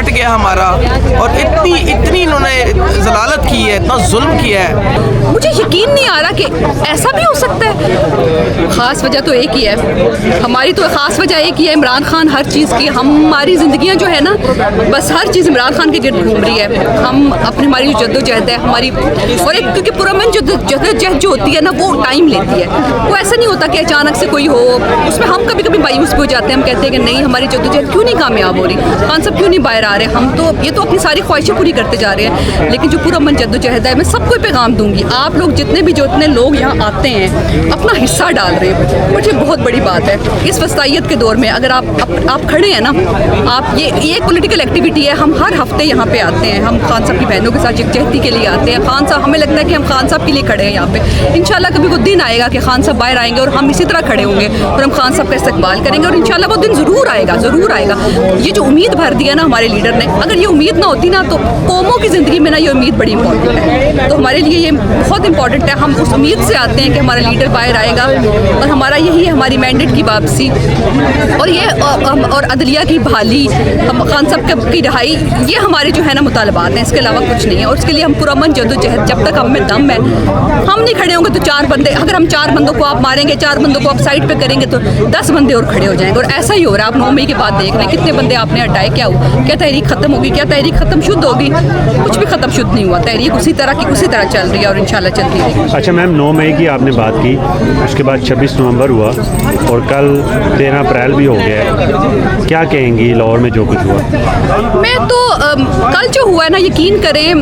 کٹ گیا ہمارا, اور اتنی انہوں نے ضلالت کی ہے, اتنا ظلم کیا ہے. مجھے یقین نہیں آ رہا کہ ایسا بھی ہو سکتا ہے. خاص وجہ تو ایک ہی ہے, ہماری تو خاص وجہ ایک ہی ہے, عمران خان. ہر چیز کی ہماری زندگیاں جو ہے نا, بس ہر چیز عمران خان کے گرد گھوم رہی ہے. ہم اپنی ہماری جو جدوجہد ہے ہماری, اور ایک کیونکہ پرامن جدوجہد جو ہوتی ہے نا وہ ٹائم لیتی ہے. وہ ایسا نہیں ہوتا کہ اچانک سے کوئی ہو, اس میں ہم کبھی کبھی مایوس بھی ہو جاتے ہیں. ہم کہتے ہیں کہ نہیں ہماری جدوجہد کیوں نہیں کامیاب ہو رہی, خان صاحب کیوں نہیں باہر آ رہے. ہم تو یہ تو اپنی ساری خواہشیں پوری کرتے جا رہے ہیں, لیکن جو پرامن جدوجہد ہے, میں سب کو پیغام دوں گی, آپ لوگ جتنے لوگ یہاں آتے ہیں اپنا حصہ ڈال رہے ہیں, مجھے بہت بڑی بات ہے. اس وسطائیت کے دور میں اگر آپ کھڑے ہیں نا, آپ یہ ایک پولیٹیکل ایکٹیویٹی ہے. ہم ہر ہفتے یہاں پہ آتے ہیں, ہم خان صاحب کی بہنوں کے ساتھ یکجہتی کے لیے آتے ہیں. خان صاحب, ہمیں لگتا ہے کہ ہم خان صاحب کے لیے کھڑے ہیں یہاں پہ. انشاءاللہ کبھی وہ دن آئے گا کہ خان صاحب باہر آئیں گے اور ہم اسی طرح کھڑے ہوں گے اور ہم خان صاحب کا استقبال کریں گے, اور انشاءاللہ وہ دن ضرور آئے گا, ضرور آئے گا. یہ جو امید بھر دی ہے نا ہمارے لیڈر نے, اگر یہ امید نہ ہوتی نا تو قوموں کی زندگی میں نا یہ امید بڑی امپورٹنٹ ہے. تو ہمارے لیے یہ بہت امپورٹنٹ ہے. ہم اس امید سے آتے ہیں کہ ہمارا لیڈر باہر آئے گا, اور ہمارا یہی ہے ہماری مینڈیٹ کی واپسی اور یہ اور عدلیہ کی بحالی, خان صاحب کی رہائی, یہ ہمارے جو ہے نا مطالبات ہیں. اس کے علاوہ کچھ نہیں ہے, اور اس کے لیے ہم پرامن جدوجہد, جب تک ہم میں دم ہے, ہم نہیں کھڑے ہوں گے تو 4 بندے, اگر ہم 4 بندوں کو آپ ماریں گے, 4 بندوں کو آپ سائڈ پہ کریں گے تو 10 بندے اور کھڑے ہو جائیں گے. اور ایسا ہی ہو رہا ہے. آپ 9 مئی کے بعد دیکھ لیں کتنے بندے آپ نے ہٹائے. کیا ہوا, کیا تحریک ختم ہوگی, کیا تحریک ختم شدھ ہوگی؟ کچھ بھی ختم شدھ نہیں ہوا. تحریک اسی طرح کی اسی طرح چل رہی ہے اور انشاءاللہ چلتی رہے گی. اچھا میم, 9 مئی کی آپ نے بات کی, اس کے بعد 26 نومبر ہوا اور کل 13 اپریل بھی ہو گیا ہے. کیا کہیں گی لاہور میں جو کچھ ہوا؟ میں تو کل جو ہوا ہے نا, یقین کریں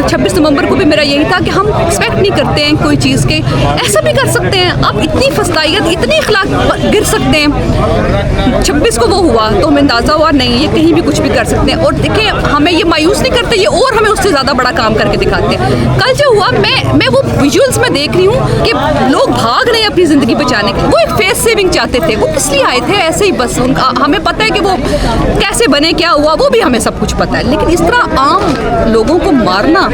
26 نومبر کو بھی میرا یہی تھا کہ ہم ایکسپیکٹ نہیں کرتے ہیں کوئی چیز کے ایسا بھی کر سکتے ہیں. آپ اتنی فسطائیت, اتنی اخلاق گر سکتے ہیں. 26 کو وہ ہوا تو ہمیں اندازہ ہوا نہیں یہ کہیں بھی کچھ بھی کر سکتے ہیں. اور دیکھیں ہمیں یہ مایوس نہیں کرتے, یہ اور ہمیں اس سے زیادہ بڑا کام کر کے دکھاتے ہیں. کل جو ہوا, میں وہ ویژولز میں دیکھ رہی ہوں کہ لوگ بھاگ رہے ہیں اپنی زندگی بچانے کے. وہ ایک فیس سیونگ چاہتے تھے, وہ کس لیے آئے تھے ایسے ہی بس. ان کا ہمیں پتہ ہے کہ وہ کیسے بنے, کیا ہوا, وہ بھی ہمیں سب کچھ پتہ ہے. لیکن اس طرح عام لوگوں کو مارنا,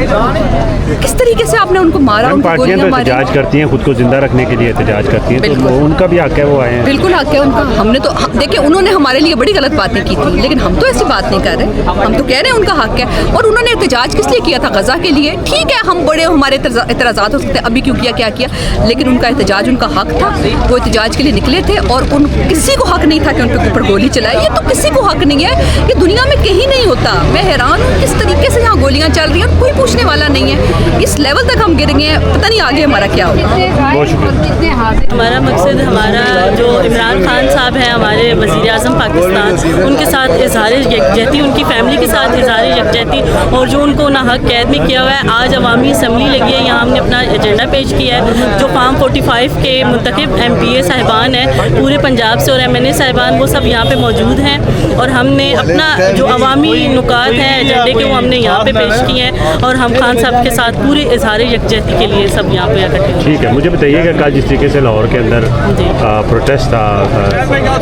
کس طریقے سے آپ نے ان کو مارا. پارٹیاں تو احتجاج کرتی ہیں, خود کو زندہ رکھنے کے لیے احتجاج کرتی ہیں, تو ان کا بھی حق ہے, وہ آئے ہیں. بالکل حق ہے ان کا. ہم نے تو دیکھیں انہوں نے ہمارے لیے بڑی غلط باتیں کی تھی, لیکن ہم تو ایسی بات نہیں کر رہے. ہم تو کہہ رہے ہیں ان کا حق ہے. اور انہوں نے احتجاج کس لیے کیا تھا؟ غزہ کے لیے. ٹھیک ہے, ہم بڑے ہمارے اعتراضات ہو سکتے ہیں ابھی کیوں کیا کیا, لیکن ان کا احتجاج ان کا حق تھا. وہ احتجاج کے لیے نکلے تھے, اور کسی کو حق نہیں تھا کہ ان کے اوپر گولی چلائے. یہ تو کسی کو حق نہیں ہے, یہ دنیا میں کہیں نہیں ہوتا. میں حیران ہوں کس طریقے سے یہاں گولیاں چل رہی ہیں, کوئی پوچھنے والا نہیں ہے. اس لیول تک ہم گر گئے ہیں, پتہ نہیں آگے ہمارا کیا ہوگا. ہمارا مقصد, ہمارا جو عمران خان صاحب ہیں ہمارے وزیر اعظم پاکستان, ان کے ساتھ اظہار یکجہتی, ان کی فیملی کے ساتھ اظہار یکجہتی, اور جو ان کو ناحق قید میں کیا ہوا ہے. آج عوامی اسمبلی لگی ہے, یہاں ہم نے اپنا ایجنڈا پیش کیا ہے. جو فارم 45 کے منتخب MP صاحبان ہیں پورے پنجاب سے, اور MNA صاحبان, وہ سب یہاں پہ موجود ہیں. اور ہم نے اپنا جو عوامی نکات ہیں ایجنڈے کے, وہ ہم نے یہاں پہ پیش کیے ہیں, اور ہم خان صاحب کے ساتھ پورے اظہار یکجہتی کے لیے سب یہاں پہ اکٹھے ہیں. ٹھیک ہے, مجھے بتائیے کہ کل جس طریقے سے لاہور کے اندر پروٹیسٹ تھا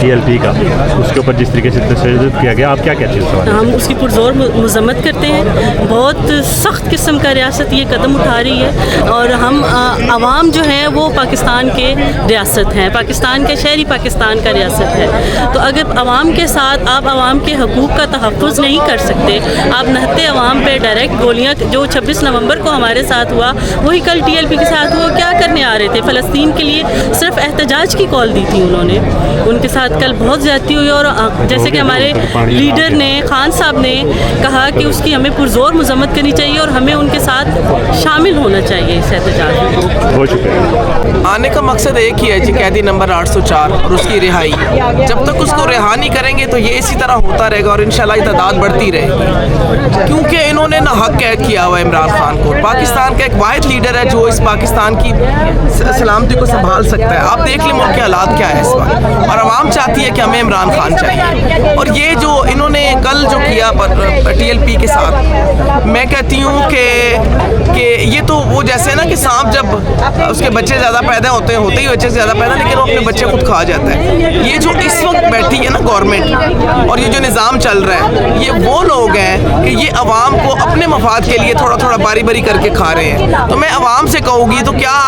TLP کا, اس کے اوپر جس طریقے سے تشدد کیا گیا, آپ کیا کہتے ہیں؟ ہم اس کی پرزور مذمت کرتے ہیں. بہت سخت قسم کا ریاست یہ قدم اٹھا رہی ہے, اور ہم عوام جو ہے وہ پاکستان کے ریاست ہیں, پاکستان کے شہری پاکستان کا ریاست ہے. تو اگر عوام کے ساتھ آپ عوام کے حقوق کا تحفظ نہیں کر سکتے, آپ نہتے عوام پہ ڈائریکٹ گولیاں, جو 26 نومبر کو ہمارے ساتھ ہوا وہی کل TLP کے ساتھ ہوا. کیا کرنے آ رہے تھے؟ فلسطین کے لیے صرف احتجاج کی کال دی تھی انہوں نے. ان کے ساتھ کل بہت زیادتی ہوئی, اور جیسے کہ ہمارے لیڈر نے, خان صاحب نے کہا کہ اس کی ہمیں پرزور مذمت کرنی چاہیے, اور ہمیں ان کے ساتھ شامل ہونا چاہیے اس احتجاج میں. بہت شکریہ. آنے کا مقصد ایک ہی ہے جی, قیدی نمبر 804 اور اس کی رہائی. جب تک اس کو رہا نہیں کریں گے تو یہ اسی طرح ہوتا رہے گا, اور انشاءاللہ یہ تعداد بڑھتی رہے گی, کیونکہ انہوں نے ناحق قید کیا ہوا ہے عمران خان کو. پاکستان کا ایک واحد لیڈر ہے جو اس پاکستان کی سلامتی کو سنبھال سکتا ہے. آپ دیکھ لیں ملک کے حالات کیا ہے اس وقت, اور عوام چاہتی ہے کہ ہمیں عمران خان چاہیے. اور یہ جو انہوں نے کل جو کیا TLP کے ساتھ, میں کہتی ہوں کہ یہ تو وہ جیسے نا کہ سانپ جب اس کے بچے زیادہ پیدا ہوتے ہیں, ہوتے ہی بچے زیادہ پیدا, لیکن وہ اپنے بچے خود کھا جاتا ہے. یہ جو اس وقت بیٹھی ہے نا گورنمنٹ, اور یہ جو نظام چل رہا ہے, یہ وہ لوگ ہیں کہ یہ عوام کو اپنے مفاد کے لیے تھوڑا تھوڑا باری باری کر کے کھا رہے ہیں. تو میں عوام سے کہوں گی, تو کیا